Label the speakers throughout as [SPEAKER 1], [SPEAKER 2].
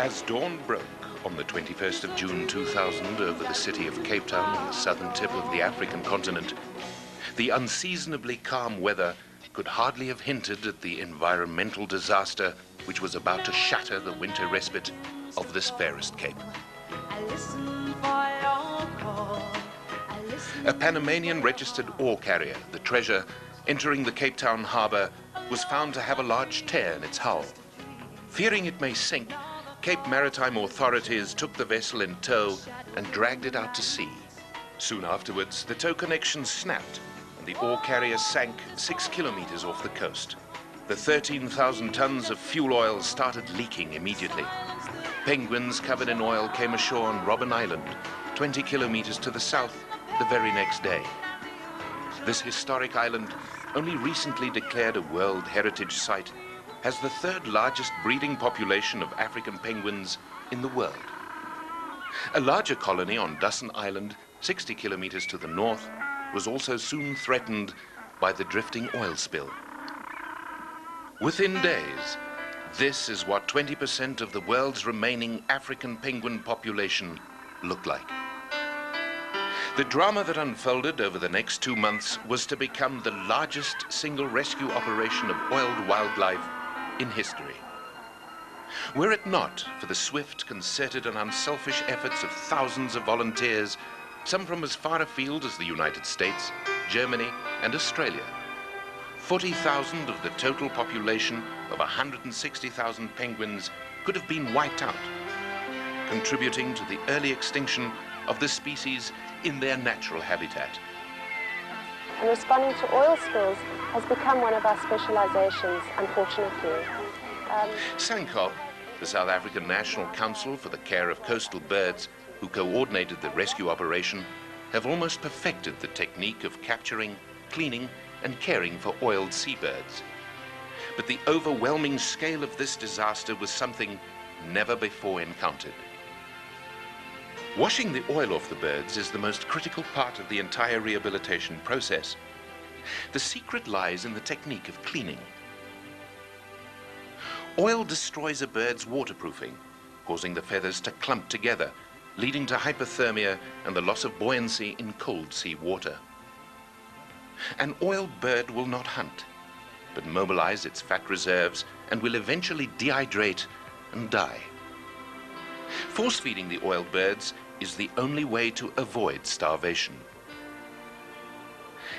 [SPEAKER 1] As dawn broke on the 21st of June 2000 over the city of Cape Town on the southern tip of the African continent, the unseasonably calm weather could hardly have hinted at the environmental disaster which was about to shatter the winter respite of this fairest cape. A Panamanian registered ore carrier, the Treasure, entering the Cape Town harbour, was found to have a large tear in its hull. Fearing it may sink, Cape Maritime authorities took the vessel in tow and dragged it out to sea. Soon afterwards, the tow connection snapped and the ore carrier sank 6 kilometers off the coast. The 13,000 tons of fuel oil started leaking immediately. Penguins covered in oil came ashore on Robben Island, 20 kilometers to the south, the very next day. This historic island, only recently declared a World Heritage Site, has the third largest breeding population of African penguins in the world. A larger colony on Dusson Island, 60 kilometers to the north, was also soon threatened by the drifting oil spill. Within days, this is what 20% of the world's remaining African penguin population looked like. The drama that unfolded over the next 2 months was to become the largest single rescue operation of oiled wildlife in history. Were it not for the swift, concerted and unselfish efforts of thousands of volunteers, some from as far afield as the United States, Germany and Australia, 40,000 of the total population of 160,000 penguins could have been wiped out, contributing to the early extinction of the species in their natural habitat.
[SPEAKER 2] And responding to oil spills has become one of our specializations, unfortunately.
[SPEAKER 1] SANCOB, the South African National Council for the Care of Coastal Birds, who coordinated the rescue operation, have almost perfected the technique of capturing, cleaning and caring for oiled seabirds. But the overwhelming scale of this disaster was something never before encountered. Washing the oil off the birds is the most critical part of the entire rehabilitation process. The secret lies in the technique of cleaning. Oil destroys a bird's waterproofing, causing the feathers to clump together, leading to hypothermia and the loss of buoyancy in cold sea water. An oiled bird will not hunt, but mobilize its fat reserves and will eventually dehydrate and die. Force-feeding the oiled birds is the only way to avoid starvation.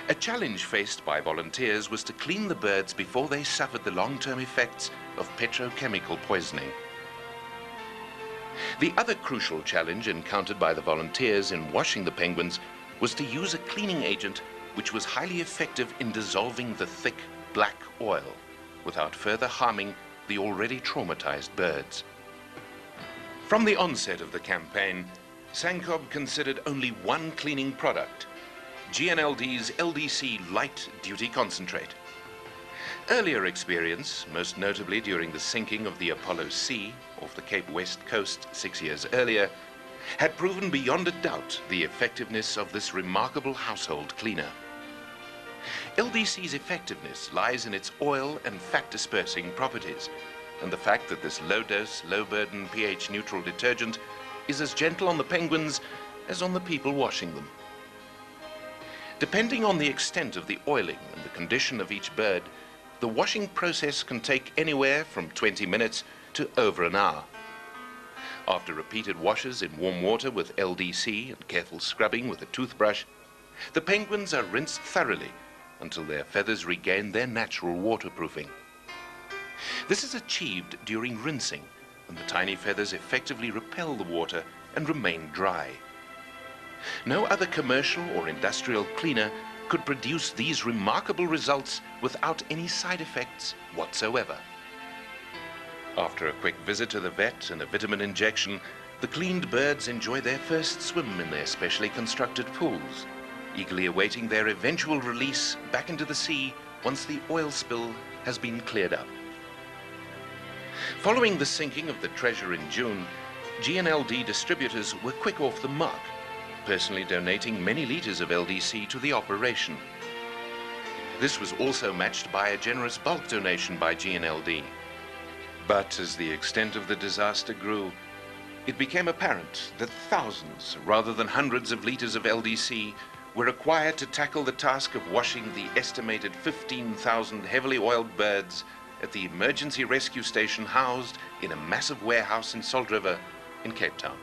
[SPEAKER 1] A challenge faced by volunteers was to clean the birds before they suffered the long-term effects of petrochemical poisoning. The other crucial challenge encountered by the volunteers in washing the penguins was to use a cleaning agent which was highly effective in dissolving the thick black oil without further harming the already traumatized birds. From the onset of the campaign, SANCOB considered only one cleaning product, GNLD's LDC Light Duty Concentrate. Earlier experience, most notably during the sinking of the Apollo C off the Cape West coast 6 years earlier, had proven beyond a doubt the effectiveness of this remarkable household cleaner. LDC's effectiveness lies in its oil and fat dispersing properties, and the fact that this low-dose, low-burden, pH-neutral detergent is as gentle on the penguins as on the people washing them. Depending on the extent of the oiling and the condition of each bird, the washing process can take anywhere from 20 minutes to over an hour. After repeated washes in warm water with LDC and careful scrubbing with a toothbrush, the penguins are rinsed thoroughly until their feathers regain their natural waterproofing. This is achieved during rinsing, when the tiny feathers effectively repel the water and remain dry. No other commercial or industrial cleaner could produce these remarkable results without any side effects whatsoever. After a quick visit to the vet and a vitamin injection, the cleaned birds enjoy their first swim in their specially constructed pools, eagerly awaiting their eventual release back into the sea once the oil spill has been cleared up. Following the sinking of the Treasure in June, GNLD distributors were quick off the mark, personally donating many liters of LDC to the operation. This was also matched by a generous bulk donation by GNLD. But as the extent of the disaster grew, it became apparent that thousands, rather than hundreds of liters of LDC were required to tackle the task of washing the estimated 15,000 heavily oiled birds at the emergency rescue station housed in a massive warehouse in Salt River in Cape Town.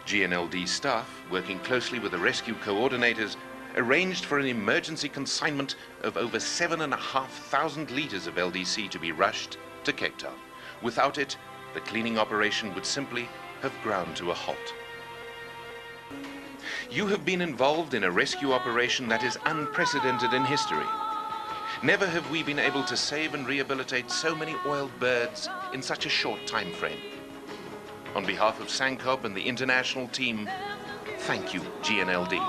[SPEAKER 1] GNLD staff, working closely with the rescue coordinators, arranged for an emergency consignment of over 7,500 liters of LDC to be rushed to Cape Town. Without it, the cleaning operation would simply have ground to a halt. You have been involved in a rescue operation that is unprecedented in history. Never have we been able to save and rehabilitate so many oiled birds in such a short time frame. On behalf of SANCOB and the international team, thank you, GNLD.